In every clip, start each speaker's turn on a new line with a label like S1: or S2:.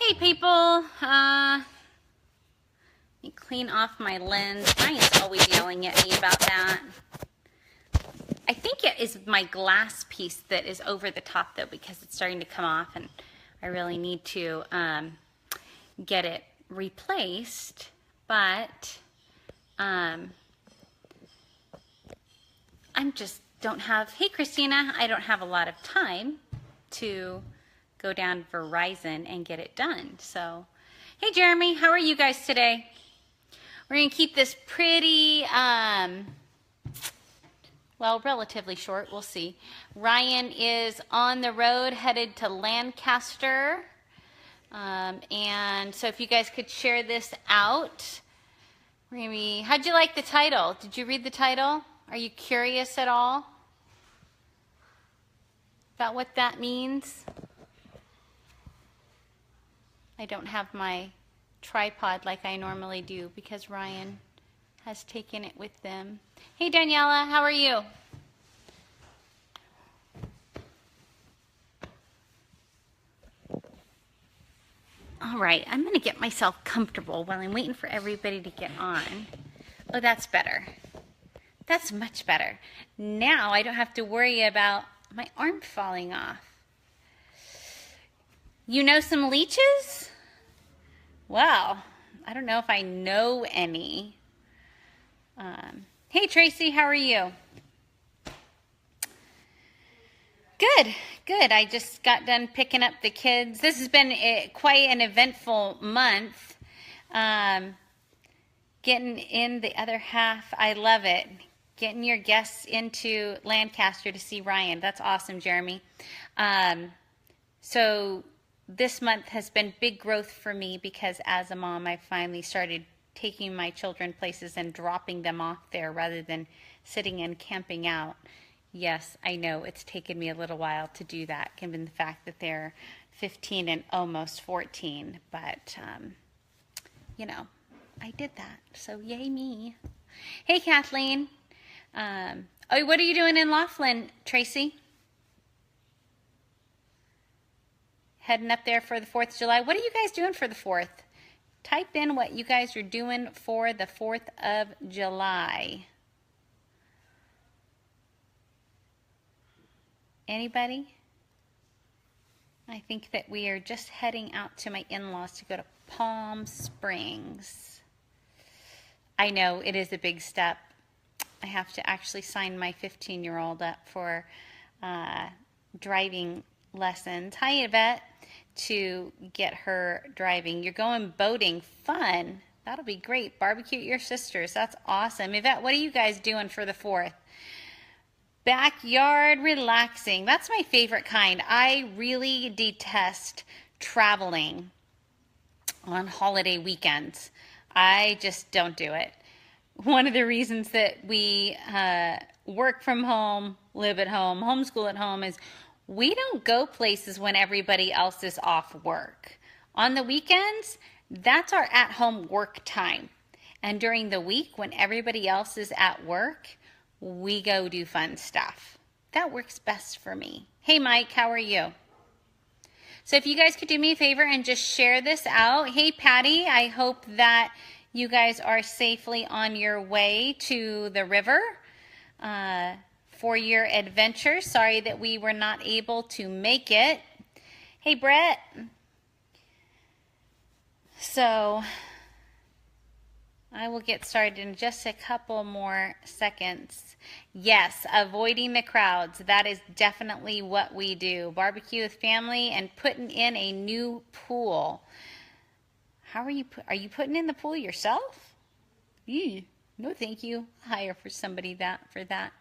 S1: Hey people, let me clean off my lens. Ryan's always yelling at me about that. I think it is my glass piece that is over the top though, because it's starting to come off and I really need to get it replaced, but I don't have, hey Christina, I don't have a lot of time to go down Verizon and get it done. So, hey Jeremy, how are you guys today? We're gonna keep this pretty, well, relatively short, we'll see. Ryan is on the road headed to Lancaster. And so if you guys could share this out. How'd you like the title? Did you read the title? Are you curious at all about what that means? I don't have my tripod like I normally do because Ryan has taken it with them. Hey Daniela, how are you? All right, I'm going to get myself comfortable while I'm waiting for everybody to get on. Oh, that's better. That's much better. Now I don't have to worry about my arm falling off. You know some leeches? Well, I don't know if I know any. Hey Tracy, how are you? Good, good. I just got done picking up the kids. This has been quite an eventful month. Getting in the other half, I love it. Getting your guests into Lancaster to see Ryan. That's awesome, Jeremy. So this month has been big growth for me because as a mom, I finally started taking my children places and dropping them off there rather than sitting and camping out. Yes, I know it's taken me a little while to do that, given the fact that they're 15 and almost 14. But, you know, I did that. So yay me. Hey, Kathleen. Oh, what are you doing in Laughlin, Tracy? Heading up there for the 4th of July. What are you guys doing for the 4th? Type in what you guys are doing for the 4th of July. Anybody? I think that we are just heading out to my in-laws to go to Palm Springs. I know it is a big step. I have to actually sign my 15-year-old up for driving lessons. Hi, Yvette, to get her driving. You're going boating. Fun. That'll be great. Barbecue your sisters. That's awesome. Yvette, what are you guys doing for the 4th? Backyard relaxing. That's my favorite kind. I really detest traveling on holiday weekends. I just don't do it. One of the reasons that we work from home, live at home, homeschool at home is we don't go places when everybody else is off work. On the weekends, that's our at-home work time. And during the week, when everybody else is at work, we go do fun stuff. That works best for me. Hey Mike, how are you? So if you guys could do me a favor and just share this out. Hey Patty, I hope that you guys are safely on your way to the river for your adventure. Sorry that we were not able to make it. Hey Brett. So I will get started in just a couple more seconds. Yes, avoiding the crowds. That is definitely what we do. Barbecue with family and putting in a new pool. How are you putting in the pool yourself? Eee, no thank you. Hire for somebody for that.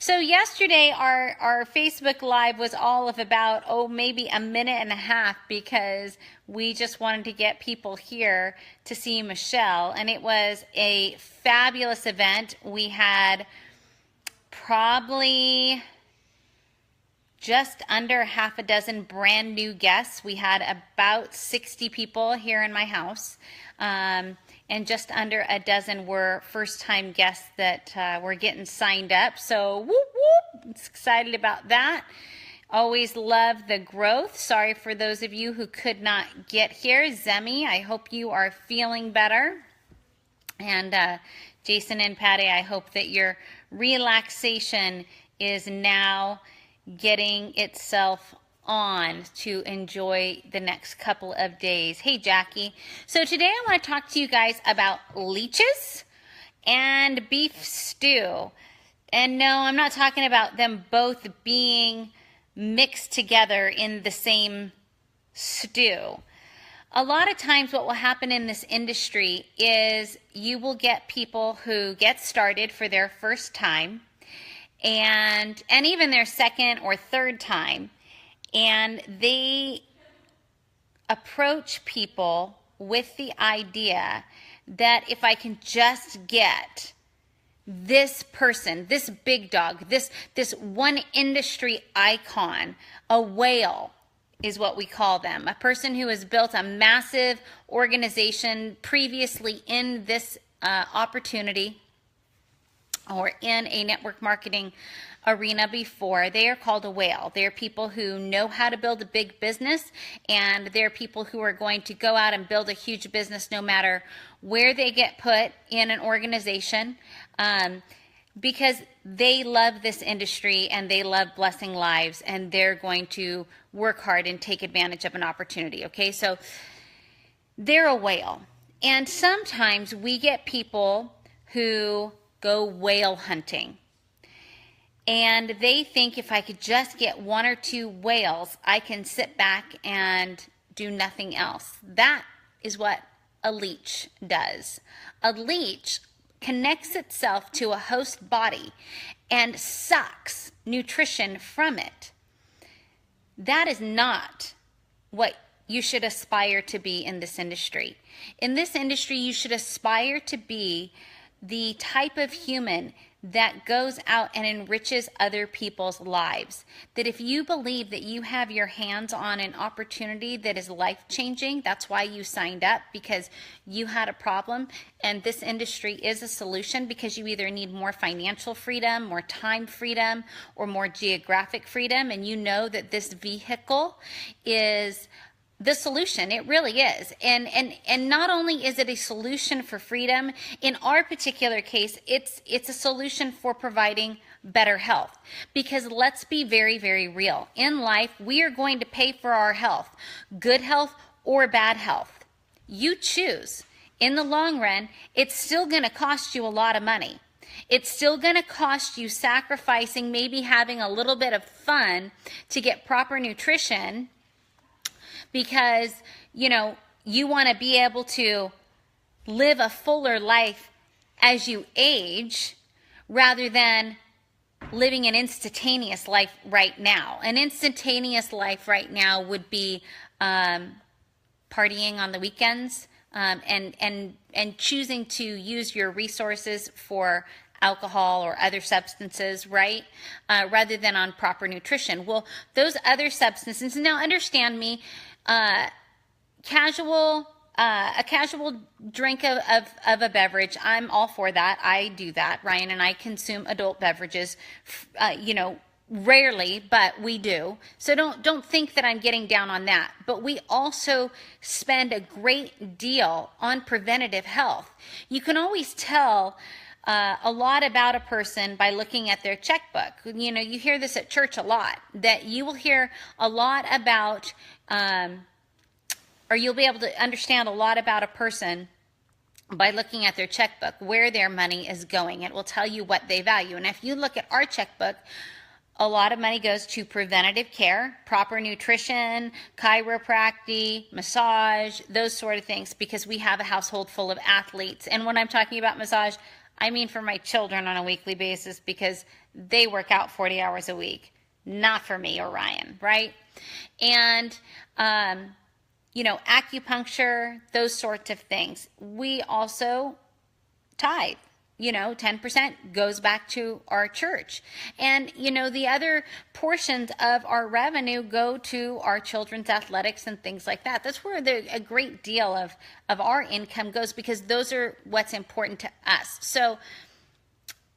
S1: So yesterday our Facebook Live was all of about, maybe a minute and a half because we just wanted to get people here to see Michelle. And it was a fabulous event. We had probably just under half a dozen brand new guests. We had about 60 people here in my house. And just under a dozen were first-time guests that were getting signed up. So, whoop, whoop, excited about that. Always love the growth. Sorry for those of you who could not get here. Zemi, I hope you are feeling better. And Jason and Patty, I hope that your relaxation is now getting itself on to enjoy the next couple of days. Hey, Jackie. So today I want to talk to you guys about leeches and beef stew. And no, I'm not talking about them both being mixed together in the same stew. A lot of times what will happen in this industry is you will get people who get started for their first time and even their second or third time, and they approach people with the idea that if I can just get this person, this big dog, this one industry icon, a whale is what we call them, a person who has built a massive organization previously in this opportunity or in a network marketing arena before. They are called a whale. They are people who know how to build a big business, and they're people who are going to go out and build a huge business no matter where they get put in an organization, because they love this industry and they love blessing lives, and they're going to work hard and take advantage of an opportunity. Okay, so they're a whale. And sometimes we get people who go whale hunting, and they think if I could just get one or two whales, I can sit back and do nothing else. That is what a leech does. A leech connects itself to a host body and sucks nutrition from it. That is not what you should aspire to be in this industry. In this industry, you should aspire to be the type of human that goes out and enriches other people's lives. That if you believe that you have your hands on an opportunity that is life-changing, that's why you signed up, because you had a problem, and this industry is a solution, because you either need more financial freedom, more time freedom, or more geographic freedom, and you know that this vehicle is the solution. It really is. And not only is it a solution for freedom, in our particular case, it's a solution for providing better health. Because let's be very, very real. In life, we are going to pay for our health, good health or bad health. You choose. In the long run, it's still going to cost you a lot of money. It's still going to cost you sacrificing, maybe having a little bit of fun to get proper nutrition, because, you know, you want to be able to live a fuller life as you age rather than living an instantaneous life right now. An instantaneous life right now would be partying on the weekends, and choosing to use your resources for alcohol or other substances, right? Rather than on proper nutrition. Well, those other substances, now understand me, a casual drink of a beverage, I'm all for that. I do that. Ryan and I consume adult beverages, rarely, but we do. So don't think that I'm getting down on that. But we also spend a great deal on preventative health. You can always tell a lot about a person by looking at their checkbook. You know, you hear this at church a lot, that you will hear a lot about, or you'll be able to understand a lot about a person by looking at their checkbook, where their money is going. It will tell you what they value. And if you look at our checkbook, a lot of money goes to preventative care, proper nutrition, chiropractic, massage, those sort of things, because we have a household full of athletes. And when I'm talking about massage, I mean for my children on a weekly basis, because they work out 40 hours a week, not for me or Ryan, right? And, acupuncture, those sorts of things. We also tithe. 10% goes back to our church. And, the other portions of our revenue go to our children's athletics and things like that. That's where a great deal of our income goes, because those are what's important to us. So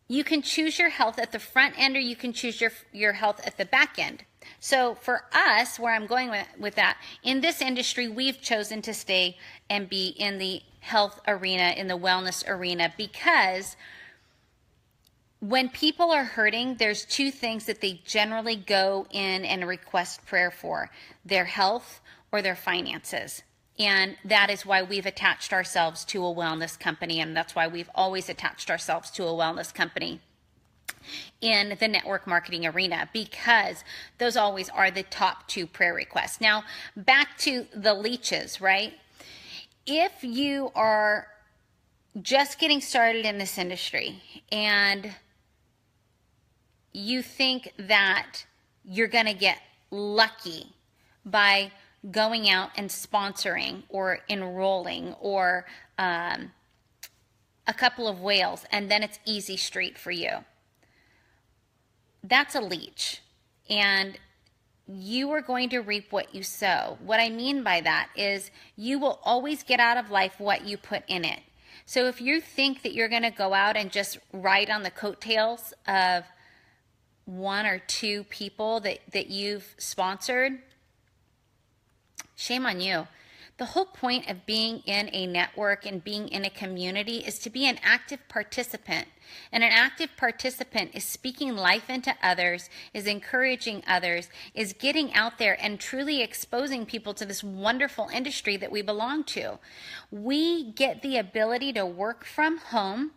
S1: you can choose your health at the front end, or you can choose your health at the back end. So for us, where I'm going with that, in this industry, we've chosen to stay and be in the health arena, in the wellness arena, because when people are hurting, there's two things that they generally go in and request prayer for: their health or their finances. And that is why we've attached ourselves to a wellness company, and that's why we've always attached ourselves to a wellness company in the network marketing arena, because those always are the top two prayer requests. Now, back to the leeches, right? If you are just getting started in this industry and you think that you're going to get lucky by going out and sponsoring or enrolling or a couple of whales, and then it's easy street for you, that's a leech, and you are going to reap what you sow. What I mean by that is you will always get out of life what you put in it. So if you think that you're going to go out and just ride on the coattails of one or two people that you've sponsored, shame on you. The whole point of being in a network and being in a community is to be an active participant. And an active participant is speaking life into others, is encouraging others, is getting out there and truly exposing people to this wonderful industry that we belong to. We get the ability to work from home,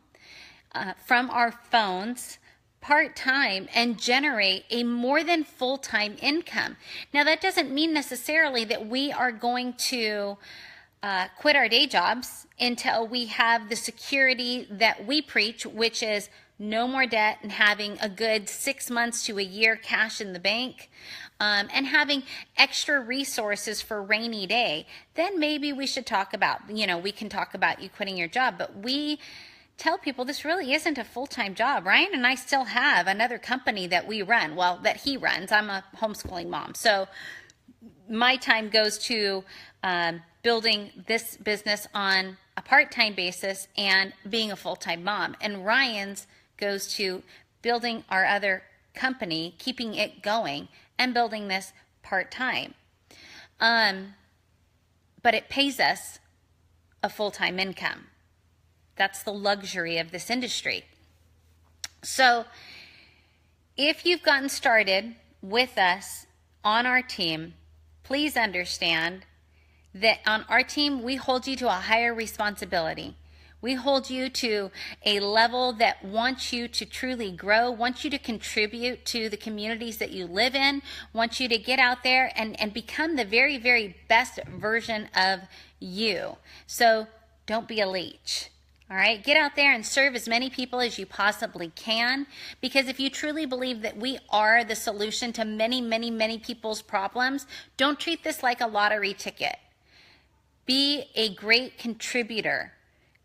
S1: from our phones, part-time, and generate a more than full-time income. Now, that doesn't mean necessarily that we are going to quit our day jobs until we have the security that we preach, which is no more debt and having a good 6 months to a year cash in the bank, and having extra resources for rainy day. Then maybe we should talk about, we can talk about you quitting your job, but we tell people this really isn't a full-time job. Ryan and I still have another company that we run, well, that he runs. I'm a homeschooling mom. So my time goes to building this business on a part-time basis and being a full-time mom. And Ryan's goes to building our other company, keeping it going, and building this part-time. But it pays us a full-time income. That's the luxury of this industry. So if you've gotten started with us on our team, please understand that on our team, we hold you to a higher responsibility. We hold you to a level that wants you to truly grow, wants you to contribute to the communities that you live in, wants you to get out there and become the very, very best version of you. So don't be a leech. All right, get out there and serve as many people as you possibly can, because if you truly believe that we are the solution to many, many, many people's problems, don't treat this like a lottery ticket. Be a great contributor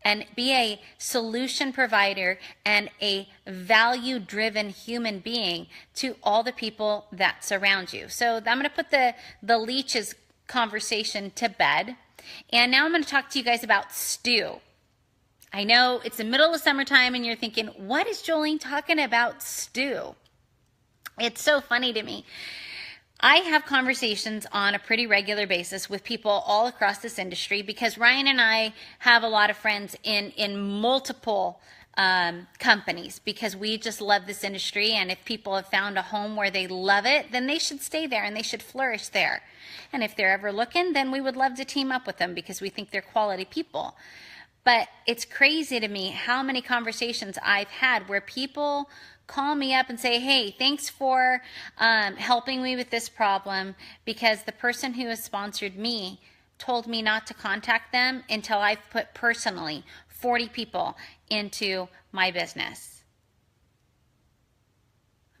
S1: and be a solution provider and a value-driven human being to all the people that surround you. So I'm going to put the leeches conversation to bed, and now I'm going to talk to you guys about stew. I know it's the middle of summertime and you're thinking, what is Jolene talking about stew? It's so funny to me. I have conversations on a pretty regular basis with people all across this industry, because Ryan and I have a lot of friends in multiple companies, because we just love this industry. And if people have found a home where they love it, then they should stay there and they should flourish there. And if they're ever looking, then we would love to team up with them, because we think they're quality people. But it's crazy to me how many conversations I've had where people call me up and say, hey, thanks for helping me with this problem, because the person who has sponsored me told me not to contact them until I've put personally 40 people into my business.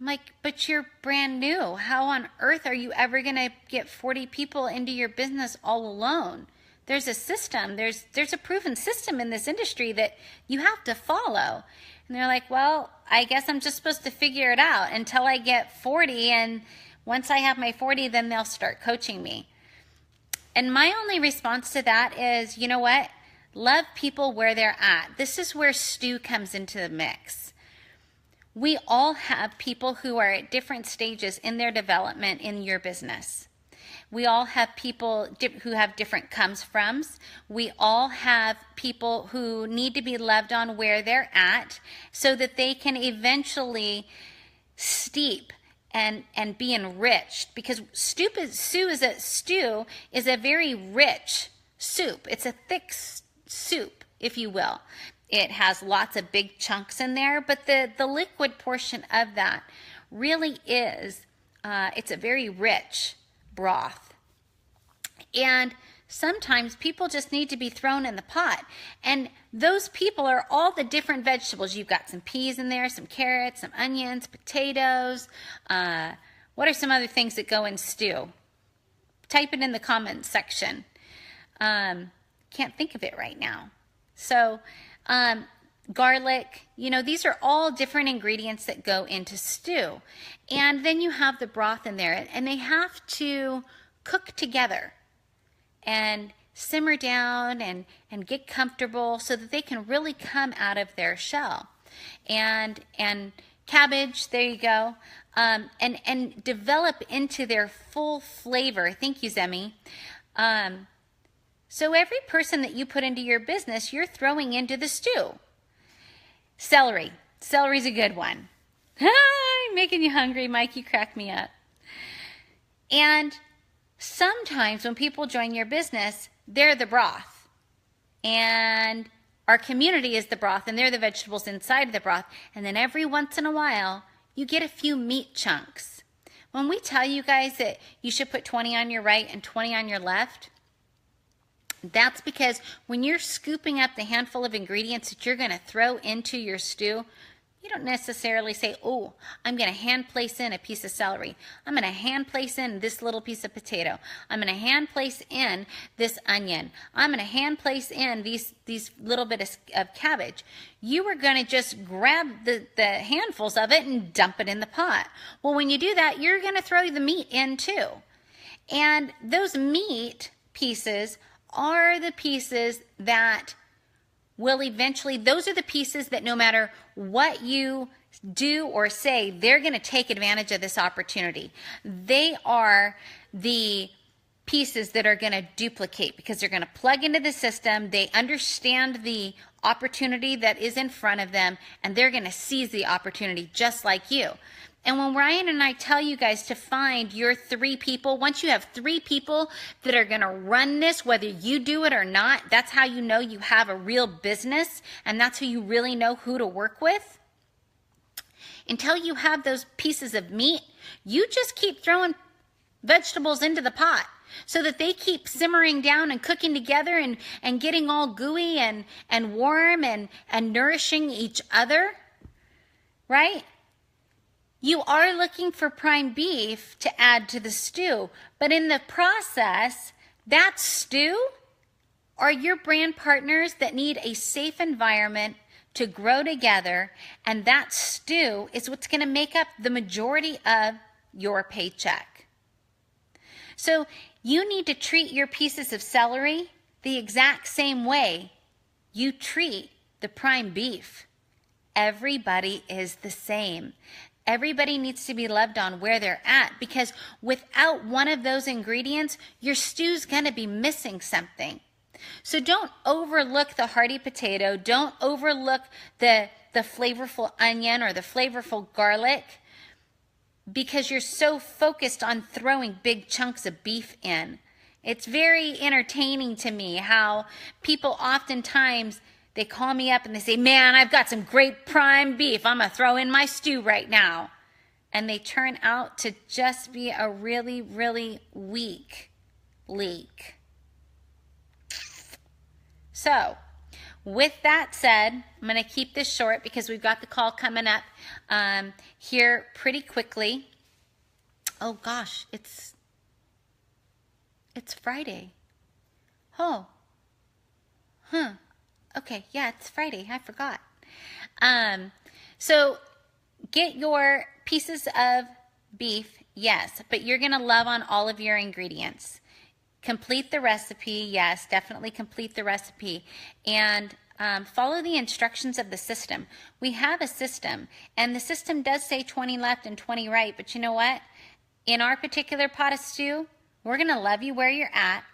S1: I'm like, but you're brand new. How on earth are you ever going to get 40 people into your business all alone? There's a system, there's a proven system in this industry that you have to follow. And they're like, well, I guess I'm just supposed to figure it out until I get 40, and once I have my 40, then they'll start coaching me. And my only response to that is, you know what? Love people where they're at. This is where stew comes into the mix. We all have people who are at different stages in their development in your business. We all have people who have different comes froms. We all have people who need to be loved on where they're at so that they can eventually steep and be enriched, because stew is a very rich soup. It's a thick soup, if you will. It has lots of big chunks in there, but the liquid portion of that really is, it's a very rich broth. And sometimes people just need to be thrown in the pot. And those people are all the different vegetables. You've got some peas in there, some carrots, some onions, potatoes. What are some other things that go in stew? Type it in the comments section. Can't think of it right now. So, garlic, these are all different ingredients that go into stew. And then you have the broth in there, and they have to cook together and simmer down and get comfortable so that they can really come out of their shell. And cabbage, there you go, and develop into their full flavor. Thank you, Zemi. So every person that you put into your business, you're throwing into the stew. Celery. Celery's a good one. I'm making you hungry, Mike. You crack me up. And sometimes when people join your business, they're the broth. And our community is the broth, and they're the vegetables inside of the broth. And then every once in a while, you get a few meat chunks. When we tell you guys that you should put 20 on your right and 20 on your left, that's because when you're scooping up the handful of ingredients that you're going to throw into your stew, you don't necessarily say, oh, I'm going to hand place in a piece of celery. I'm going to hand place in this little piece of potato. I'm going to hand place in this onion. I'm going to hand place in these little bit of cabbage. You are going to just grab the handfuls of it and dump it in the pot. Well, when you do that, you're going to throw the meat in too. And those meat pieces are the pieces that will eventually, those are the pieces that no matter what you do or say, they're going to take advantage of this opportunity. They are the pieces that are going to duplicate because they're going to plug into the system. They understand the opportunity that is in front of them, and they're going to seize the opportunity just like you. And when Ryan and I tell you guys to find your 3 people, once you have 3 people that are going to run this, whether you do it or not, that's how you know you have a real business, and that's how you really know who to work with. Until you have those pieces of meat, you just keep throwing vegetables into the pot so that they keep simmering down and cooking together and getting all gooey and warm and nourishing each other, right? You are looking for prime beef to add to the stew, but in the process, that stew are your brand partners that need a safe environment to grow together, and that stew is what's going to make up the majority of your paycheck. So you need to treat your pieces of celery the exact same way you treat the prime beef. Everybody is the same. Everybody needs to be loved on where they're at, because without one of those ingredients, your stew's going to be missing something. So don't overlook the hearty potato. Don't overlook the flavorful onion or the flavorful garlic, because you're so focused on throwing big chunks of beef in. It's very entertaining to me how people oftentimes, they call me up and they say, man, I've got some great prime beef. I'm going to throw in my stew right now. And they turn out to just be a really, really weak leek. So, with that said, I'm going to keep this short because we've got the call coming up here pretty quickly. Oh gosh, it's Friday. Oh. Okay, yeah, it's Friday. I forgot. So get your pieces of beef, yes, but you're going to love on all of your ingredients. Complete the recipe, yes, definitely complete the recipe. And follow the instructions of the system. We have a system, and the system does say 20 left and 20 right, but you know what? In our particular pot of stew, we're going to love you where you're at,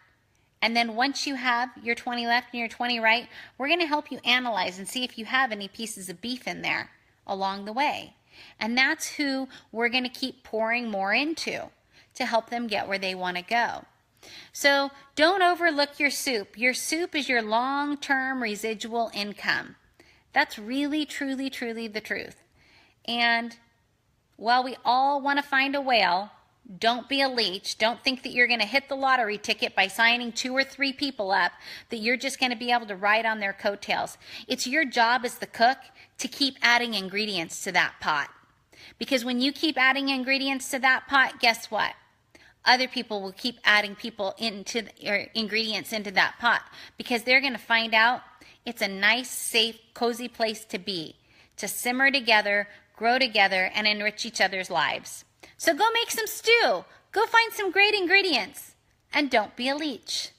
S1: and then once you have your 20 left and your 20 right, we're going to help you analyze and see if you have any pieces of beef in there along the way. And that's who we're going to keep pouring more into to help them get where they want to go. So don't overlook your soup. Your soup is your long-term residual income. That's really, truly, truly the truth. And while we all want to find a whale, don't be a leech. Don't think that you're going to hit the lottery ticket by signing 2 or 3 people up, that you're just going to be able to ride on their coattails. It's your job as the cook to keep adding ingredients to that pot. Because when you keep adding ingredients to that pot, guess what? Other people will keep adding ingredients into that pot, because they're going to find out it's a nice, safe, cozy place to be, to simmer together, grow together, and enrich each other's lives. So go make some stew. Go find some great ingredients, and don't be a leech.